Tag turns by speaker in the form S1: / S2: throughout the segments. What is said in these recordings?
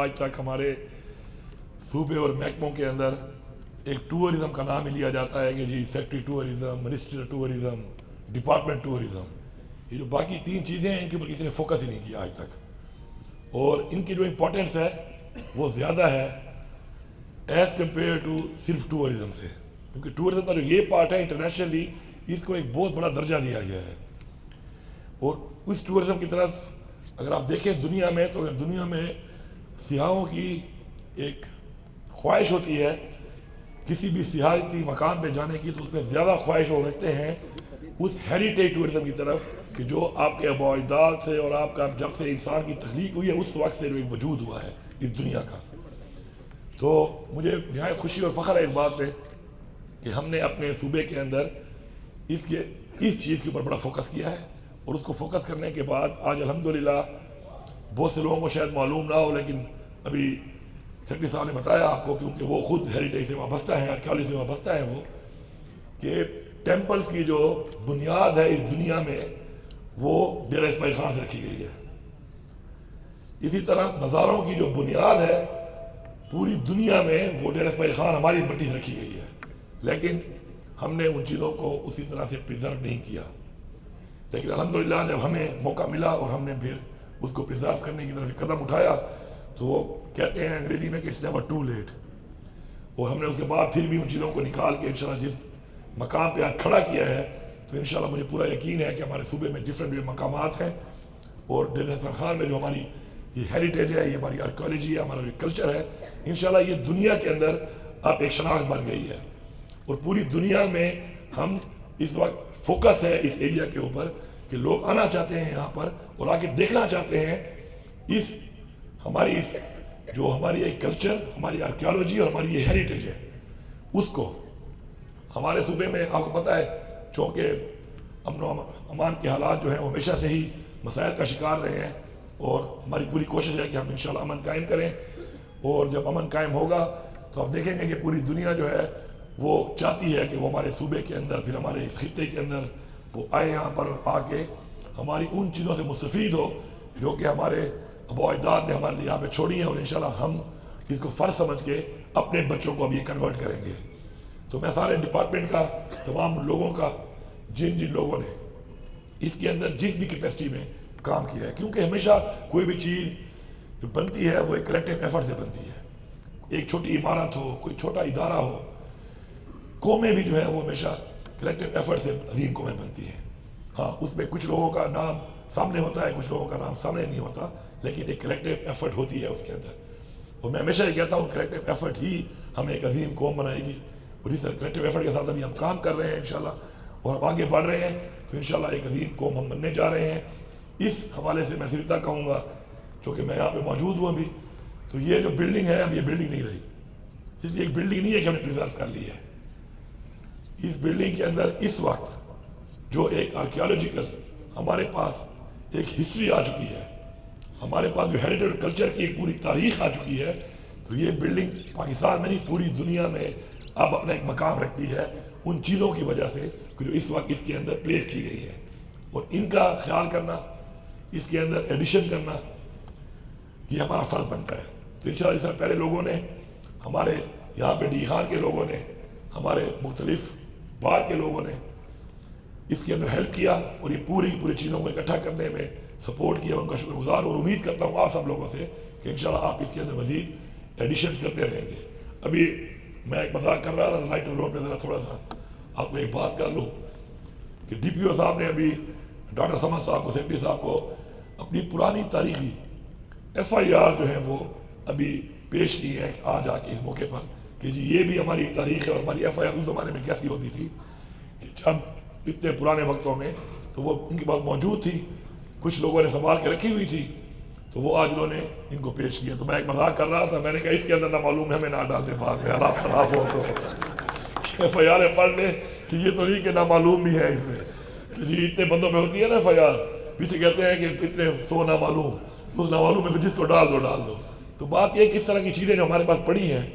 S1: آج تک ہمارے صوبے اور محکموں کے اندر ایک ٹورزم کا نام ہی لیا جاتا ہے کہ جی secretary tourism, ministry tourism, department tourism, یہ جو باقی تین چیزیں ہیں ان کے اوپر کسی نے فوکس ہی نہیں کیا آج تک، اور ان کی جو امپورٹنس ہے وہ زیادہ ہے ایز کمپیئر ٹو صرف ٹورزم سے، کیونکہ ٹورزم کا جو یہ پارٹ ہے انٹرنیشنلی اس کو ایک بہت بڑا درجہ دیا گیا ہے، اور اس ٹورزم کی طرف اگر آپ دیکھیں دنیا میں تو اگر دنیا میں سیاحوں کی ایک خواہش ہوتی ہے کسی بھی سیاحتی مکان پہ جانے کی، تو اس میں زیادہ خواہش وہ رکھتے ہیں اس ہیریٹیج ٹورزم کی طرف کہ جو آپ کے آباء و اجداد سے اور آپ کا جب سے انسان کی تخلیق ہوئی ہے اس وقت سے جو ایک وجود ہوا ہے اس دنیا کا۔ تو مجھے نہایت خوشی اور فخر ہے اس بات پہ کہ ہم نے اپنے صوبے کے اندر اس چیز کے اوپر بڑا فوکس کیا ہے، اور اس کو فوکس کرنے کے بعد آج الحمدللہ بہت سے لوگوں کو شاید معلوم نہ ہو، لیکن ابھی سیکرٹری صاحب نے بتایا آپ کو، کیونکہ وہ خود ہیریٹیج سے وابستہ ہیں، آرکیالوجی سے وابستہ ہیں، وہ کہ ٹیمپلز کی جو بنیاد ہے اس دنیا میں وہ ڈیرہ اسماعیل خان سے رکھی گئی ہے۔ اسی طرح مزاروں کی جو بنیاد ہے پوری دنیا میں وہ ڈیرہ اسماعیل خان ہماری اس مٹی سے رکھی گئی ہے، لیکن ہم نے ان چیزوں کو اسی طرح سے پریزرو نہیں کیا۔ لیکن الحمدللہ جب ہمیں موقع ملا اور ہم نے پھر اس کو پریزرو کرنے کی طرف قدم اٹھایا تو وہ کہتے ہیں انگریزی میں کہ اٹس نیور ٹو لیٹ، اور ہم نے اس کے بعد پھر بھی ان چیزوں کو نکال کے انشاءاللہ جس مقام پہ آج کھڑا کیا ہے، تو انشاءاللہ مجھے پورا یقین ہے کہ ہمارے صوبے میں ڈفرینٹ مقامات ہیں، اور ڈیرہ اسماعیل خان میں جو ہماری یہ ہیریٹیج ہے، یہ ہماری آرکیالوجی ہے، ہمارا جو کلچر ہے، انشاءاللہ یہ دنیا کے اندر اب ایک شناخت بن گئی ہے، اور پوری دنیا میں ہم اس وقت فوکس ہے اس ایریا کے اوپر کہ لوگ آنا چاہتے ہیں یہاں پر اور آ کے دیکھنا چاہتے ہیں ہماری جو ہماری ایک کلچر، ہماری آرکیالوجی اور ہماری یہ ہیریٹیج ہے اس کو۔ ہمارے صوبے میں آپ کو پتہ ہے چونکہ امن و امان کے حالات جو ہیں وہ ہمیشہ سے ہی مسائل کا شکار رہے ہیں، اور ہماری پوری کوشش ہے کہ ہم انشاءاللہ امن قائم کریں، اور جب امن قائم ہوگا تو آپ دیکھیں گے کہ پوری دنیا جو ہے وہ چاہتی ہے کہ وہ ہمارے صوبے کے اندر، پھر ہمارے اس خطے کے اندر وہ آئے یہاں پر اور آ کے ہماری ان چیزوں سے مستفید ہو جو کہ ہمارے آباء و اجداد نے ہمارے لیے یہاں پہ چھوڑی ہیں، اور انشاءاللہ ہم اس کو فرض سمجھ کے اپنے بچوں کو اب یہ کنورٹ کریں گے۔ تو میں سارے ڈپارٹمنٹ کا، تمام لوگوں کا، جن لوگوں نے اس کے اندر جس بھی کیپیسٹی میں کام کیا ہے، کیونکہ ہمیشہ کوئی بھی چیز جو بنتی ہے وہ ایک کلیکٹیو ایفرٹ سے بنتی ہے، ایک چھوٹی عمارت ہو، کوئی چھوٹا ادارہ ہو، قومیں بھی جو ہے وہ ہمیشہ کلیکٹیو ایفرٹ سے عظیم قومیں بنتی ہیں۔ ہاں اس میں کچھ لوگوں کا نام سامنے ہوتا ہے، کچھ لوگوں کا نام سامنے نہیں ہوتا، لیکن ایک کلیکٹیو ایفرٹ ہوتی ہے اس کے اندر، اور میں ہمیشہ یہ کہتا ہوں کلیکٹیو ایفرٹ ہی ہمیں ایک عظیم قوم بنائے گی، اور اس کلیکٹیو ایفرٹ کے ساتھ ابھی ہم کام کر رہے ہیں انشاءاللہ، اور ہم آگے بڑھ رہے ہیں، تو انشاءاللہ ایک عظیم قوم ہم بننے جا رہے ہیں۔ اس حوالے سے میں سیدھا کہوں گا، چونکہ میں یہاں پہ موجود ہوں ابھی، تو یہ جو بلڈنگ ہے اب یہ بلڈنگ نہیں رہی، صرف ایک بلڈنگ نہیں ہے کہ ہم نے پریزرو کر لی ہے، اس بلڈنگ کے اندر اس وقت جو ایک آرکیالوجیکل ہمارے پاس ایک ہسٹری آ چکی ہے، ہمارے پاس جو ہیریٹیج اور کلچر کی ایک پوری تاریخ آ چکی ہے، تو یہ بلڈنگ پاکستان میں نہیں پوری دنیا میں اب اپنا ایک مقام رکھتی ہے ان چیزوں کی وجہ سے کہ جو اس وقت اس کے اندر پلیس کی گئی ہے، اور ان کا خیال کرنا، اس کے اندر ایڈیشن کرنا، یہ ہمارا فرض بنتا ہے۔ تو انشاءاللہ اس سے پہلے لوگوں نے، ہمارے یہاں پہ ڈی خان کے لوگوں نے، ہمارے مختلف بار کے لوگوں نے اس کے اندر ہیلپ کیا، اور یہ پوری چیزوں کو اکٹھا کرنے میں سپورٹ کیا، ان کا شکر گزار، اور امید کرتا ہوں آپ سب لوگوں سے کہ انشاءاللہ آپ اس کے اندر مزید ایڈیشنز کرتے رہیں گے۔ ابھی میں ایک مذاق کر رہا تھا لائٹ روڈ پہ، ذرا تھوڑا سا آپ کو ایک بات کر لوں کہ ڈی پی او صاحب نے ابھی ڈاکٹر سمد صاحب کو، سیکرٹری صاحب کو اپنی پرانی تاریخی ایف آئی آر جو ہے وہ ابھی پیش کی ہے آج آ کے اس موقع پر کہ جی یہ بھی ہماری تاریخ ہے، اور ہماری ایف آئی آر اس زمانے میں کیسی ہوتی تھی کہ جب اتنے پرانے وقتوں میں تو وہ ان کے پاس موجود تھی، کچھ لوگوں نے سنبھال کے رکھی ہوئی تھی، تو وہ آج انہوں نے ان کو پیش کیا۔ تو میں ایک مذاق کر رہا تھا، میں نے کہا اس کے اندر نہ معلوم ہے ہمیں نہ ڈال دیں بعد میں حالات خراب ہو تو ایف آئی آر پڑھ لیں کہ یہ تو نہیں کہ نامعلوم بھی ہے اس میں کہ جی اتنے بندوں پہ ہوتی ہے نا ایف آئی آر، پیچھے کہتے ہیں کہ اتنے 100 نامعلوم، اس نامعلوم میں جس کو ڈال دو۔ تو بات یہ کہ اس طرح کی چیزیں جو ہمارے پاس پڑی ہیں،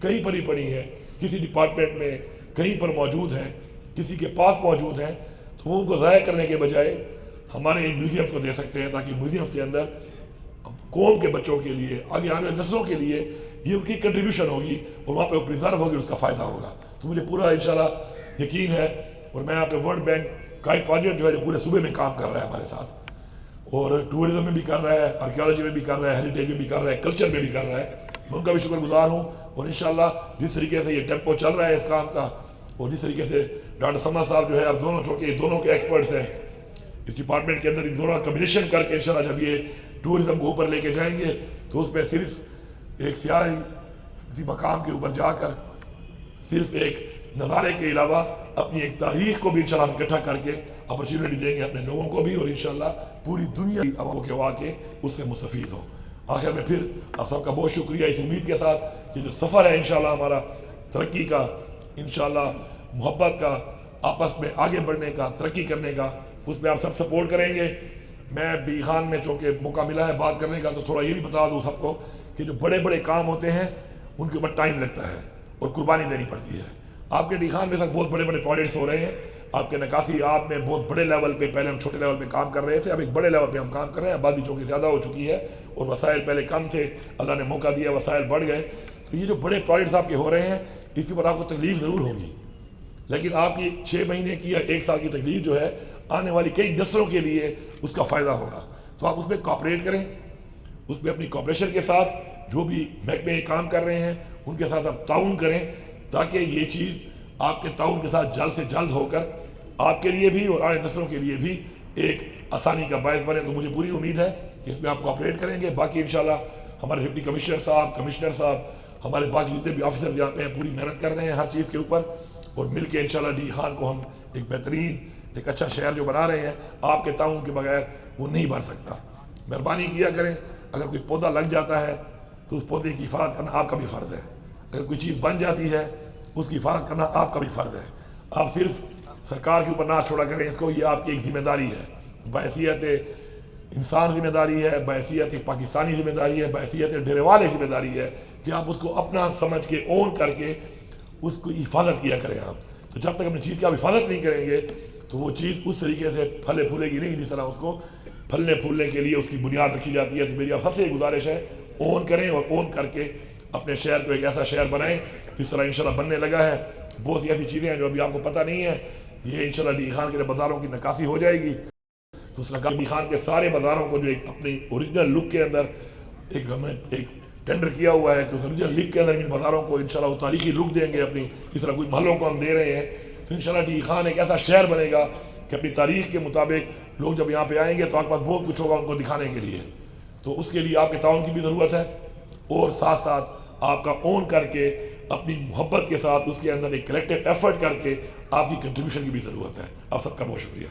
S1: کہیں پر ہی پڑی ہیں، کسی ڈپارٹمنٹ میں کہیں پر موجود ہیں، کسی کے پاس موجود ہیں، تو وہ ان کو ضائع کرنے کے بجائے ہمارے ان میوزیم کو دے سکتے ہیں، تاکہ میوزیم کے اندر قوم کے بچوں کے لیے، آگے آنے والی نسلوں کے لیے یہ ان کی کنٹریبیوشن ہوگی اور وہاں پہ وہ پریزرو ہوگی، اس کا فائدہ ہوگا. تو مجھے پورا انشاءاللہ یقین ہے. اور میں آپ ورلڈ بینک کا ایک پروجیکٹ جو ہے پورے صوبے میں کام کر رہا ہے ہمارے ساتھ، اور ٹورزم میں بھی کر رہا ہے، آرکیالوجی میں بھی کر رہا ہے، ہیریٹیج میں بھی کر رہا ہے، کلچر میں بھی کر رہا ہے. میں ان کا بھی شکر گزار ہوں. اور انشاءاللہ جس طریقے سے یہ ٹیمپو چل رہا ہے اس کام کا، اور جس طریقے سے ڈاکٹر سما صاحب جو ہے اب دونوں چونکہ یہ دونوں کے ایکسپرٹس ہیں اس ڈپارٹمنٹ کے اندر، ان دونوں کا کمبینیشن کر کے انشاءاللہ جب یہ ٹورزم کو اوپر لے کے جائیں گے تو اس میں صرف ایک سیاحی کسی مقام کے اوپر جا کر صرف ایک نظارے کے علاوہ اپنی ایک تاریخ کو بھی انشاءاللہ ہم اکٹھا کر کے اپرچونیٹی دیں گے اپنے لوگوں کو بھی، اور انشاءاللہ پوری دنیا عوام کے واقع اس سے مستفید ہو. آخر میں پھر آپ سب کا بہت شکریہ اس امید کے ساتھ یہ جو سفر ہے انشاءاللہ ہمارا ترقی کا، انشاءاللہ محبت کا، آپس میں آگے بڑھنے کا، ترقی کرنے کا، اس میں آپ سب سپورٹ کریں گے. میں بی خان میں چونکہ موقع ملا ہے بات کرنے کا تو تھوڑا یہ بھی بتا دوں سب کو کہ جو بڑے بڑے کام ہوتے ہیں ان کے اوپر ٹائم لگتا ہے اور قربانی دینی پڑتی ہے. آپ کے ڈی خان میں سب بہت بڑے بڑے پروجیکٹس ہو رہے ہیں. آپ کے نکاسی آپ میں بہت بڑے لیول پہ، پہلے ہم چھوٹے لیول پہ کام کر رہے تھے، اب ایک بڑے لیول پہ ہم کام کر رہے ہیں. آبادی چونکہ زیادہ ہو چکی ہے اور وسائل پہلے کم تھے، اللہ نے موقع دیا وسائل بڑھ گئے. تو یہ جو بڑے پروجیکٹس آپ کے ہو رہے ہیں اس کے اوپر آپ کو تکلیف ضرور ہوگی، لیکن آپ کی 6 مہینے کی یا 1 سال کی تکلیف جو ہے آنے والی کئی نسلوں کے لیے اس کا فائدہ ہوگا. تو آپ اس میں کوآپریٹ کریں، اس میں اپنی کوآپریشن کے ساتھ جو بھی محکمے کام کر رہے ہیں ان کے ساتھ آپ تعاون کریں تاکہ یہ چیز آپ کے تعاون کے ساتھ جلد سے جلد ہو کر آپ کے لیے بھی اور آنے نسلوں کے لیے بھی ایک آسانی کا باعث بنے. تو مجھے پوری امید ہے کہ اس میں آپ کوآپریٹ کریں گے. باقی انشاءاللہ ہمارے ڈپٹی کمشنر صاحب، کمشنر صاحب، ہمارے باقی جتنے بھی آفیسر جہاں پہ ہیں پوری محنت کر رہے ہیں ہر چیز کے اوپر، اور مل کے انشاءاللہ ڈی خان کو ہم ایک بہترین ایک اچھا شہر جو بنا رہے ہیں. آپ کے تعاون کے بغیر وہ نہیں بن سکتا. مہربانی کیا کریں، اگر کوئی پودا لگ جاتا ہے تو اس پودے کی حفاظت کرنا آپ کا بھی فرض ہے. اگر کوئی چیز بن جاتی ہے اس کی حفاظت کرنا آپ کا بھی فرض ہے. آپ صرف سرکار کے اوپر نہ چھوڑا کریں اس کو، یہ آپ کی ایک ذمہ داری ہے، بحیثیت انسان ذمہ داری ہے، بحیثیت پاکستانی ذمہ داری ہے، بحیثیت ڈیرے والے ذمہ داری ہے کہ آپ اس کو اپنا سمجھ کے اون کر کے اس کو حفاظت کیا کریں. آپ تو جب تک اپنی چیز کی آپ حفاظت نہیں کریں گے تو وہ چیز اس طریقے سے پھلے پھولے گی نہیں جس طرح اس کو پھلنے پھولنے کے لیے اس کی بنیاد رکھی جاتی ہے. تو میری آپ سب سے یہ گزارش ہے اون کریں اور اون کر کے اپنے شہر کو ایک ایسا شہر بنائیں جس طرح انشاءاللہ بننے لگا ہے. بہت سی ایسی چیزیں ہیں جو ابھی آپ کو پتہ نہیں ہے. یہ انشاءاللہ ڈی خان کے بازاروں کی نکاسی ہو جائے گی تو اس ڈی خان کے سارے بازاروں کو جو ایک اپنی اوریجنل لک کے اندر ایک ہم نے ایک ٹینڈر کیا ہوا ہے کہ اس اوریجنل لک کے اندر ان بازاروں کو انشاءاللہ وہ تاریخی لک دیں گے اپنی، جس طرح کوئی محلوں کو ہم دے رہے ہیں. تو انشاءاللہ ڈی خان ایک ایسا شہر بنے گا کہ اپنی تاریخ کے مطابق لوگ جب یہاں پہ آئیں گے تو آپ کے پاس بہت کچھ ہوگا ان کو دکھانے کے لیے. تو اس کے لیے آپ کے تعاون کی بھی ضرورت ہے اور ساتھ ساتھ آپ کا اون کر کے اپنی محبت کے ساتھ اس کے اندر ایک کلیکٹیو ایفرٹ کر کے آپ کی کنٹریبیوشن کی بھی ضرورت ہے. آپ سب کا بہت شکریہ.